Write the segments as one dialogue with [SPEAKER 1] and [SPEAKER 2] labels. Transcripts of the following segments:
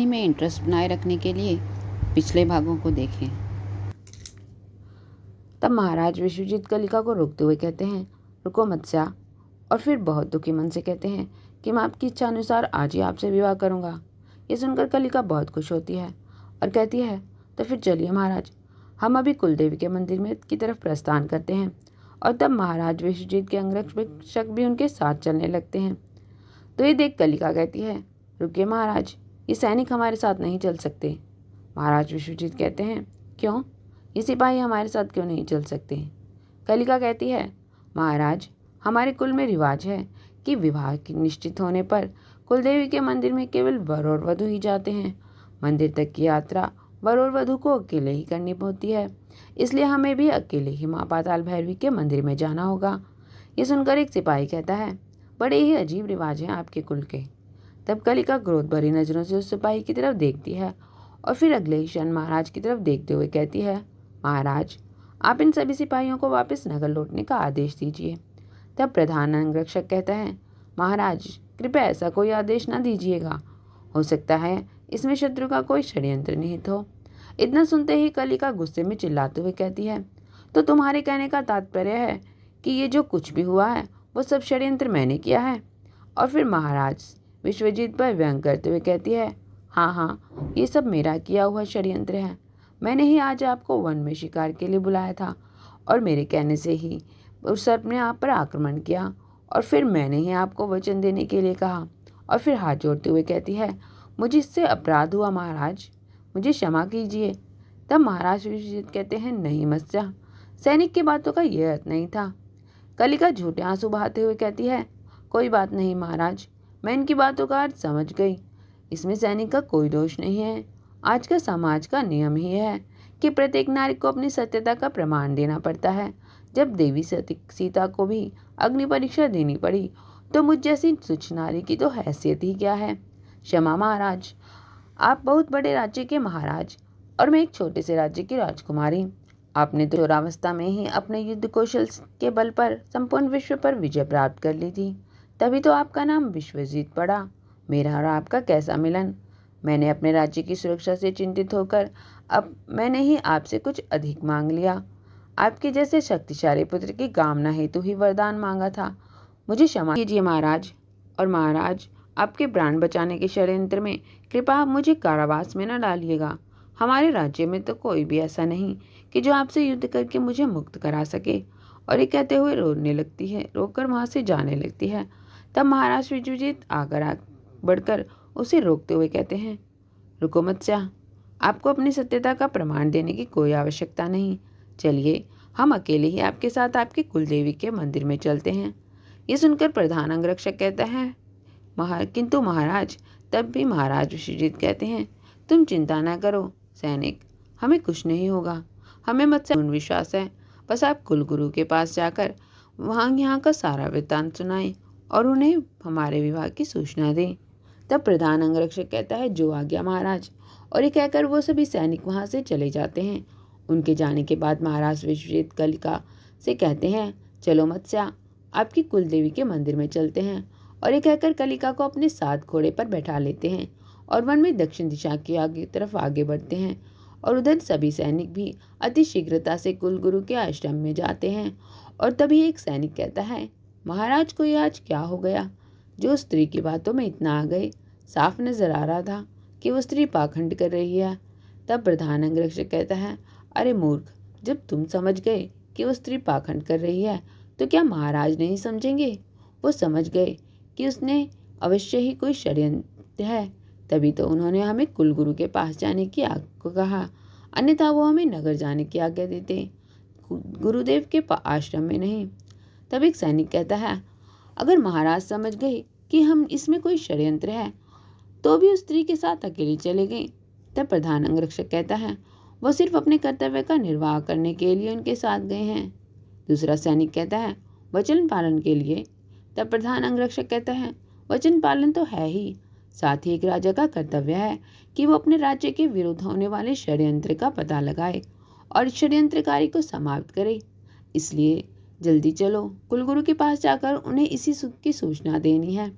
[SPEAKER 1] में इंटरेस्ट बनाए रखने के लिए पिछले भागों को देखें।
[SPEAKER 2] तब महाराज विश्वजीत कलिका को रोकते हुए कहते हैं, रुको मत्स्या। और फिर बहुत दुखी मन से कहते हैं कि मैं आपकी इच्छा अनुसार आज ही आपसे विवाह करूंगा। ये सुनकर कलिका बहुत खुश होती है और कहती है, तो फिर चलिए महाराज, हम अभी कुलदेवी के मंदिर में की तरफ प्रस्थान करते हैं। और तब महाराज विश्वजीत के अंगरक्षक भी उनके साथ चलने लगते हैं। तो ये देख कलिका कहती है, रुकिए महाराज, ये सैनिक हमारे साथ नहीं चल सकते। महाराज विश्वजीत कहते हैं, क्यों, ये सिपाही हमारे साथ क्यों नहीं चल सकते? कलिका कहती है, महाराज, हमारे कुल में रिवाज है कि विवाह के निश्चित होने पर कुलदेवी के मंदिर में केवल वर और वधू ही जाते हैं। मंदिर तक की यात्रा वर और वधू को अकेले ही करनी होती है, इसलिए हमें भी अकेले ही माँ पाताल भैरवी के मंदिर में जाना होगा। ये सुनकर एक सिपाही कहता है, बड़े ही अजीब रिवाज हैं आपके कुल के। तब कलिका क्रोध भरी नजरों से उस सिपाही की तरफ देखती है और फिर अगले ही क्षण महाराज की तरफ देखते हुए कहती है, महाराज, आप इन सभी सिपाहियों को वापस नगर लौटने का आदेश दीजिए। तब प्रधान अंगरक्षक कहता है, महाराज, कृपया ऐसा कोई आदेश न दीजिएगा, हो सकता है इसमें शत्रु का कोई षड्यंत्र निहित हो। इतना सुनते ही कलिका गुस्से में चिल्लाते हुए कहती है, तो तुम्हारे कहने का तात्पर्य है कि ये जो कुछ भी हुआ है वो सब षड्यंत्र मैंने किया है? और फिर महाराज विश्वजीत पर व्यंग करते हुए कहती है, हाँ हाँ, ये सब मेरा किया हुआ षड्यंत्र है। मैंने ही आज आपको वन में शिकार के लिए बुलाया था और मेरे कहने से ही उस सर्प ने आप पर आक्रमण किया और फिर मैंने ही आपको वचन देने के लिए कहा। और फिर हाथ जोड़ते हुए कहती है, मुझे इससे अपराध हुआ महाराज, मुझे क्षमा कीजिए। तब महाराज विश्वजीत कहते हैं, नहीं मत्स्या, सैनिक की बातों का यह अर्थ नहीं था। कलिका झूठे आंसू बहाते हुए कहती है, कोई बात नहीं महाराज, मैं इनकी बातों का अर्थ समझ गई। इसमें सैनिक का कोई दोष नहीं है। आज का समाज का नियम ही है कि प्रत्येक नारी को अपनी सत्यता का प्रमाण देना पड़ता है। जब देवी सीता को भी अग्नि परीक्षा देनी पड़ी तो मुझ जैसी तुच्छ नारी की तो हैसियत ही क्या है। क्षमा महाराज, आप बहुत बड़े राज्य के महाराज और मैं एक छोटे से राज्य की राजकुमारी। आपने तो चौरावस्था में ही अपने युद्ध कौशल के बल पर संपूर्ण विश्व पर विजय प्राप्त कर ली थी, तभी तो आपका नाम विश्वजीत पड़ा। मेरा और आपका कैसा मिलन। मैंने अपने राज्य की सुरक्षा से चिंतित होकर अब मैंने ही आपसे कुछ अधिक मांग लिया। आपके जैसे शक्तिशाली पुत्र की कामना हेतु ही वरदान मांगा था। मुझे क्षमा कीजिए महाराज। और महाराज, आपके प्राण बचाने के षड्यंत्र में कृपा आप मुझे कारावास में न डालिएगा। हमारे राज्य में तो कोई भी ऐसा नहीं कि जो आपसे युद्ध करके मुझे मुक्त करा सके। और ये कहते हुए रोने लगती है, रोकर वहां से जाने लगती है। तब महाराज विश्वजीत आगे बढ़कर उसे रोकते हुए कहते हैं, रुको मत्स्या, आपको अपनी सत्यता का प्रमाण देने की कोई आवश्यकता नहीं। चलिए, हम अकेले ही आपके साथ आपके कुलदेवी के मंदिर में चलते हैं। ये सुनकर प्रधान अंगरक्षक कहता है, किंतु महाराज। तब भी महाराज विश्वजीत कहते हैं, तुम चिंता न करो सैनिक, हमें कुछ नहीं होगा। हमें मत्स्य विश्वास है। बस आप कुलगुरु के पास जाकर वहाँ यहाँ का सारा वृत्तांत सुनाएं और उन्हें हमारे विवाह की सूचना दें। तब प्रधान अंगरक्षक कहता है, जो आज्ञा महाराज। और ये कहकर वो सभी सैनिक वहाँ से चले जाते हैं। उनके जाने के बाद महाराज विश्वजीत कलिका से कहते हैं, चलो मत्स्या, आपकी कुलदेवी के मंदिर में चलते हैं। और ये कहकर कलिका को अपने साथ घोड़े पर बैठा लेते हैं और वन में दक्षिण दिशा की तरफ आगे बढ़ते हैं। और उधर सभी सैनिक भी अति शीघ्रता से कुलगुरु के आश्रम में जाते हैं। और तभी एक सैनिक कहता है, महाराज को ये आज क्या हो गया, जो स्त्री की बातों में इतना आ गए। साफ नजर आ रहा था कि वो स्त्री पाखंड कर रही है। तब प्रधान अंगरक्षक कहता है, अरे मूर्ख, जब तुम समझ गए कि वो स्त्री पाखंड कर रही है तो क्या महाराज नहीं समझेंगे? वो समझ गए कि उसने अवश्य ही कोई षड्यंत्र है, तभी तो उन्होंने हमें कुलगुरु के पास जाने की को कहा, अन्यथा वो हमें नगर जाने की आज्ञा देते, गुरुदेव के आश्रम में नहीं। तब एक सैनिक कहता है, अगर महाराज समझ गए कि हम इसमें कोई षड्यंत्र है तो भी उस स्त्री के साथ अकेले चले गए। तब प्रधान अंगरक्षक कहता है, वो सिर्फ अपने कर्तव्य का निर्वाह करने के लिए उनके साथ गए हैं। दूसरा सैनिक कहता है, वचन पालन के लिए। तब प्रधान अंगरक्षक कहता है, वचन पालन तो है ही, साथ ही एक राजा का कर्तव्य है कि वो अपने राज्य के विरुद्ध होने वाले षड्यंत्र का पता लगाए और षड्यंत्रकारी को समाप्त करे। इसलिए जल्दी चलो, कुलगुरु के पास जाकर उन्हें इसी सुख की सूचना देनी है।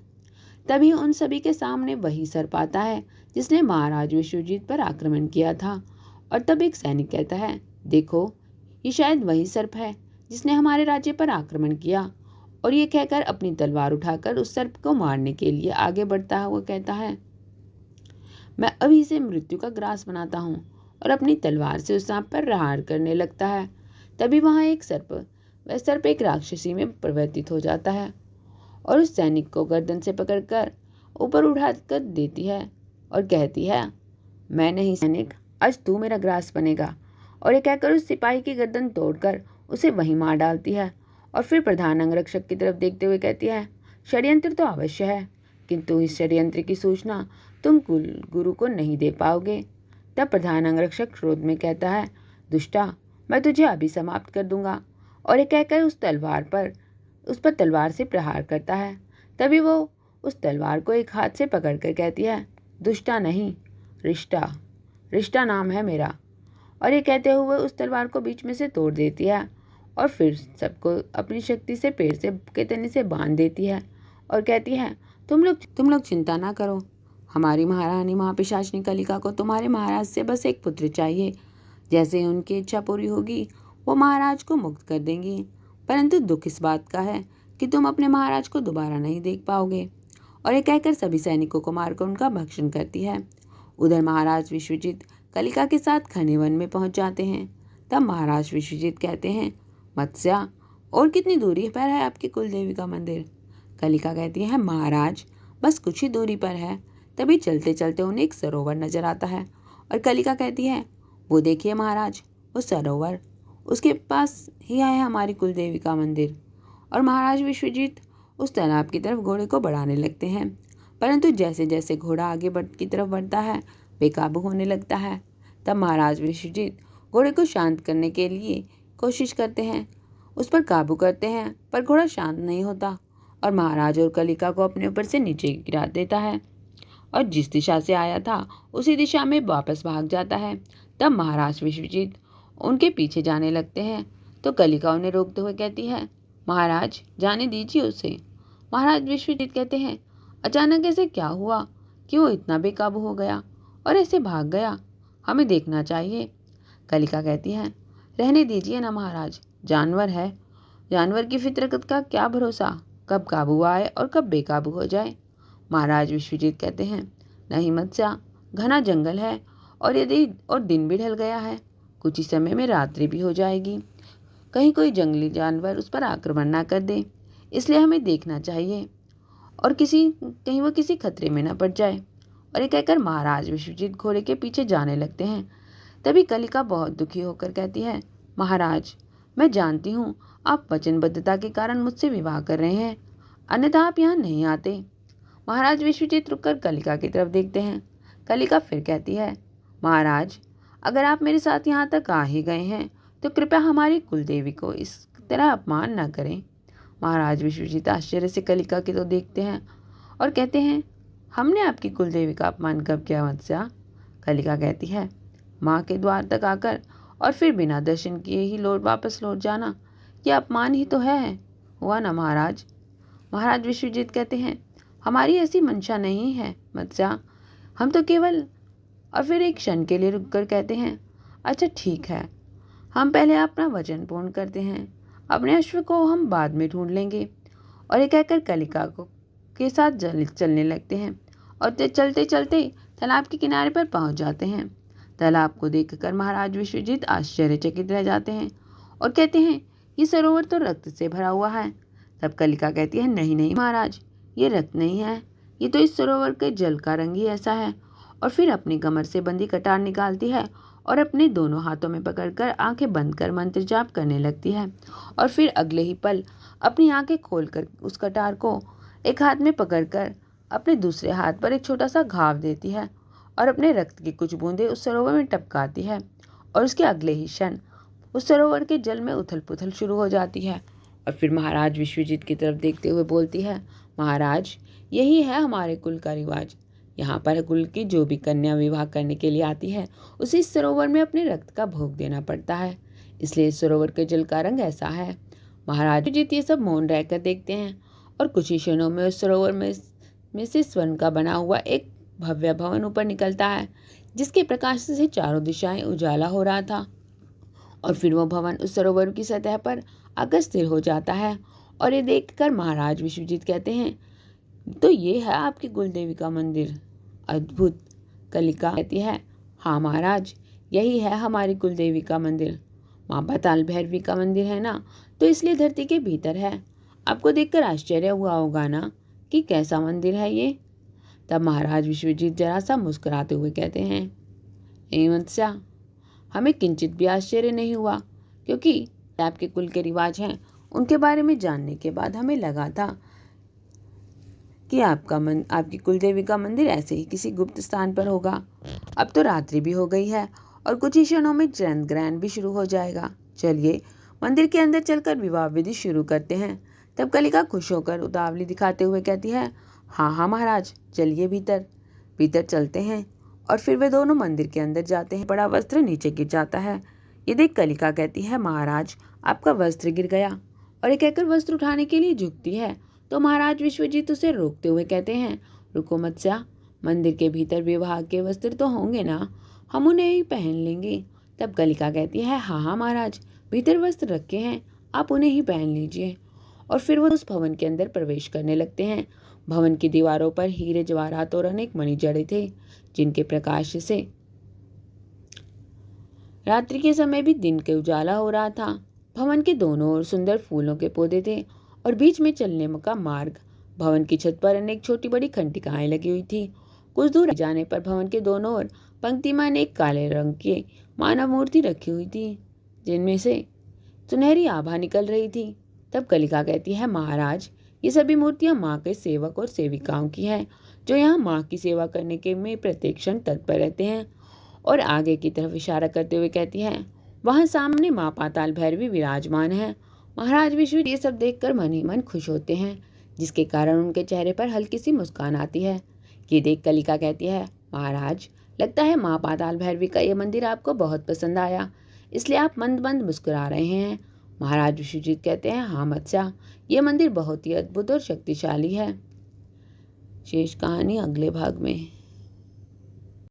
[SPEAKER 2] तभी उन सभी के सामने वही सर्प आता है जिसने महाराज विश्वजीत पर आक्रमण किया था। और तब एक सैनिक कहता है, देखो, ये शायद वही सर्प है जिसने हमारे राज्य पर आक्रमण किया। और ये कहकर अपनी तलवार उठाकर उस सर्प को मारने के लिए आगे बढ़ता हुआ कहता है, मैं अभी से मृत्यु का ग्रास बनाता हूँ, और अपनी तलवार से उस सांप पर प्रहार करने लगता है। तभी वहाँ एक सर्प, वह सर्प एक राक्षसी में परिवर्तित हो जाता है और उस सैनिक को गर्दन से पकड़कर ऊपर उठा कर देती है और कहती है, मैं नहीं सैनिक, आज तू मेरा ग्रास बनेगा। और ये कहकर उस सिपाही की गर्दन तोड़कर उसे वहीं मार डालती है। और फिर प्रधान अंगरक्षक की तरफ देखते हुए कहती है, षड्यंत्र तो अवश्य है, किंतु इस षड्यंत्र की सूचना तुम गुरु को नहीं दे पाओगे। तब प्रधान अंगरक्षक क्रोध में कहता है, दुष्टा, मैं तुझे अभी समाप्त कर दूंगा। और ये कहकर उस पर तलवार से प्रहार करता है। तभी वो उस तलवार को एक हाथ से पकड़कर कहती है, दुष्टा नहीं, रिष्टा, रिष्टा नाम है मेरा। और ये कहते हुए उस तलवार को बीच में से तोड़ देती है और फिर सबको अपनी शक्ति से पेड़ से के तने से बांध देती है और कहती है, तुम लोग चिंता ना करो, हमारी महारानी महापिशाचिनी कलिका को तुम्हारे महाराज से बस एक पुत्र चाहिए। जैसे ही उनकी इच्छा पूरी होगी वो महाराज को मुक्त कर देंगी। परंतु दुख इस बात का है कि तुम अपने महाराज को दोबारा नहीं देख पाओगे। और ये कहकर सभी सैनिकों को मारकर उनका भक्षण करती है। उधर महाराज विश्वजीत कलिका के साथ घने वन में पहुंच जाते हैं। तब महाराज विश्वजीत कहते हैं, मत्स्या, और कितनी दूरी पर है आपकी कुलदेवी का मंदिर? कलिका कहती है, महाराज, बस कुछ ही दूरी पर है। तभी चलते चलते उन्हें एक सरोवर नजर आता है और कलिका कहती है, वो देखिए महाराज, वो सरोवर, उसके पास ही है हमारी कुलदेवी का मंदिर। और महाराज विश्वजीत उस तालाब की तरफ घोड़े को बढ़ाने लगते हैं, परंतु जैसे जैसे घोड़ा आगे की तरफ बढ़ता है बेकाबू होने लगता है। तब महाराज विश्वजीत घोड़े को शांत करने के लिए कोशिश करते हैं, उस पर काबू करते हैं, पर घोड़ा शांत नहीं होता और महाराज और कलिका को अपने ऊपर से नीचे गिरा देता है और जिस दिशा से आया था उसी दिशा में वापस भाग जाता है। तब महाराज विश्वजीत उनके पीछे जाने लगते हैं तो कलिका उन्हें रोकते हुए कहती है, महाराज, जाने दीजिए उसे। महाराज विश्वजीत कहते हैं, अचानक ऐसे क्या हुआ कि वो इतना बेकाबू हो गया और ऐसे भाग गया, हमें देखना चाहिए। कलिका कहती है, रहने दीजिए ना महाराज, जानवर है, जानवर की फितरत का क्या भरोसा, कब काबू आए और कब बेकाबू हो जाए। महाराज विश्वजीत कहते हैं, नहीं मत्स्या, घना जंगल है और दिन भी ढल गया है, कुछ ही समय में रात्रि भी हो जाएगी, कहीं कोई जंगली जानवर उस पर आक्रमण ना कर दे, इसलिए हमें देखना चाहिए और कहीं वो किसी खतरे में न पड़ जाए। और ये कहकर महाराज विश्वजीत घोड़े के पीछे जाने लगते हैं। तभी कलिका बहुत दुखी होकर कहती है, महाराज, मैं जानती हूँ आप वचनबद्धता के कारण मुझसे विवाह कर रहे हैं, अन्यथा आप यहाँ नहीं आते। महाराज विश्वजीत रुककर कलिका की तरफ देखते हैं। कलिका फिर कहती है, महाराज, अगर आप मेरे साथ यहाँ तक आ ही गए हैं तो कृपया हमारी कुलदेवी को इस तरह अपमान न करें। महाराज विश्वजीत आश्चर्य से कलिका की तो देखते हैं और कहते हैं, हमने आपकी कुलदेवी का अपमान कब किया मत्स्या? कलिका कहती है, माँ के द्वार तक आकर और फिर बिना दर्शन किए ही वापस लौट जाना, यह अपमान ही तो है, हुआ ना महाराज? महाराज विश्वजीत कहते हैं, हमारी ऐसी मंशा नहीं है मत्स्या, हम तो केवल। और फिर एक क्षण के लिए रुककर कहते हैं, अच्छा ठीक है, हम पहले अपना वचन पूर्ण करते हैं, अपने अश्व को हम बाद में ढूंढ लेंगे। और ये कहकर कलिका को के साथ चलने लगते हैं और चलते चलते तालाब के किनारे पर पहुंच जाते हैं। तालाब को देखकर महाराज विश्वजीत आश्चर्यचकित रह जाते हैं और कहते हैं, ये सरोवर तो रक्त से भरा हुआ है। तब कलिका कहती है, नहीं नहीं महाराज, ये रक्त नहीं है, ये तो इस सरोवर के जल का रंग ही ऐसा है। और फिर अपनी कमर से बंधी कटार निकालती है और अपने दोनों हाथों में पकड़कर आंखें बंद कर मंत्र जाप करने लगती है और फिर अगले ही पल अपनी आंखें खोलकर उस कटार को एक हाथ में पकड़कर अपने दूसरे हाथ पर एक छोटा सा घाव देती है और अपने रक्त की कुछ बूंदें उस सरोवर में टपकाती है और उसके अगले ही क्षण उस सरोवर के जल में उथल पुथल शुरू हो जाती है। और फिर महाराज विश्वजीत की तरफ देखते हुए बोलती है, महाराज, यही है हमारे कुल का रिवाज। यहाँ पर कुल की जो भी कन्या विवाह करने के लिए आती है उसे इस सरोवर में अपने रक्त का भोग देना पड़ता है, इसलिए इस सरोवर के जल का रंग ऐसा है। महाराज विश्वजीत ये सब मौन रहकर देखते हैं और कुछ ही क्षणों में उस सरोवर में में से स्वर्ण का बना हुआ एक भव्य भवन ऊपर निकलता है, जिसके प्रकाश से चारों दिशाएं उजाला हो रहा था। और फिर वो भवन उस सरोवर की सतह पर आकर स्थिर हो जाता है। और ये देखकर महाराज विश्वजीत कहते हैं, तो ये है आपकी कुलदेवी का मंदिर? अद्भुत। कलिका कहती है, हाँ महाराज, यही है हमारी कुलदेवी का मंदिर। माँ पाताल भैरवी का मंदिर है ना, तो इसलिए धरती के भीतर है। आपको देखकर आश्चर्य हुआ होगा ना कि कैसा मंदिर है ये। तब महाराज विश्वजीत जरा सा मुस्कुराते हुए कहते हैं, ए मत्स्या, हमें किंचित भी आश्चर्य नहीं हुआ, क्योंकि आपके कुल के रिवाज हैं उनके बारे में जानने के बाद हमें लगा था कि आपकी कुलदेवी का मंदिर ऐसे ही किसी गुप्त स्थान पर होगा। अब तो रात्रि भी हो गई है और कुछ ही क्षणों में चंद्र ग्रहण भी शुरू हो जाएगा। चलिए मंदिर के अंदर चलकर विवाह विधि शुरू करते हैं। तब कलिका खुश होकर उतावली दिखाते हुए कहती है, हाँ हाँ महाराज, चलिए भीतर। भीतर चलते हैं और फिर वे दोनों मंदिर के अंदर जाते हैं। बड़ा वस्त्र नीचे गिर जाता है। ये देख कलिका कहती है, महाराज, आपका वस्त्र गिर गया। और ये कहकर वस्त्र उठाने के लिए झुकती है तो महाराज विश्वजीत उसे रोकते हुए कहते हैं, रुको मत्स्या, मंदिर के भीतर विवाह के वस्त्र तो होंगे ना, हम उन्हें ही पहन लेंगे। तब कलिका कहती है, हाँ हाँ महाराज, भीतर वस्त्र रखे हैं, आप उन्हें ही पहन लीजिए। और फिर वो उस भवन के अंदर प्रवेश करने लगते हैं। भवन की दीवारों पर हीरे जवाहरात और अनेक मणि जड़े थे, जिनके प्रकाश से रात्रि के समय भी दिन के उजाला हो रहा था। भवन के दोनों ओर सुंदर फूलों के पौधे थे और बीच में चलने का मार्ग। भवन की छत पर अनेक छोटी बड़ी खंडिकाएं लगी हुई थी। कुछ दूर जाने पर भवन के दोनों ओर पंक्तिमान एक काले रंग की मानव मूर्ति रखी हुई थी, जिनमें से सुनहरी आभा निकल रही थी। तब कलिका कहती है, महाराज, ये सभी मूर्तियां माँ के सेवक और सेविकाओं की हैं, जो यहाँ माँ की सेवा करने के में प्रत्येक क्षण तत्पर रहते हैं। और आगे की तरफ इशारा करते हुए कहती हैं, वहाँ सामने माँ पाताल भैरवी विराजमान है। महाराज विश्वजीत ये सब देखकर मन ही मन खुश होते हैं, जिसके कारण उनके चेहरे पर हल्की सी मुस्कान आती है। ये देख कलिका कहती है, महाराज, लगता है माँ पाताल भैरवी का ये मंदिर आपको बहुत पसंद आया, इसलिए आप मंद मंद मुस्कुरा रहे हैं। महाराज विश्वजीत कहते हैं, हाँ मत्स्या, ये मंदिर बहुत ही अद्भुत और शक्तिशाली है। शेष कहानी अगले भाग में।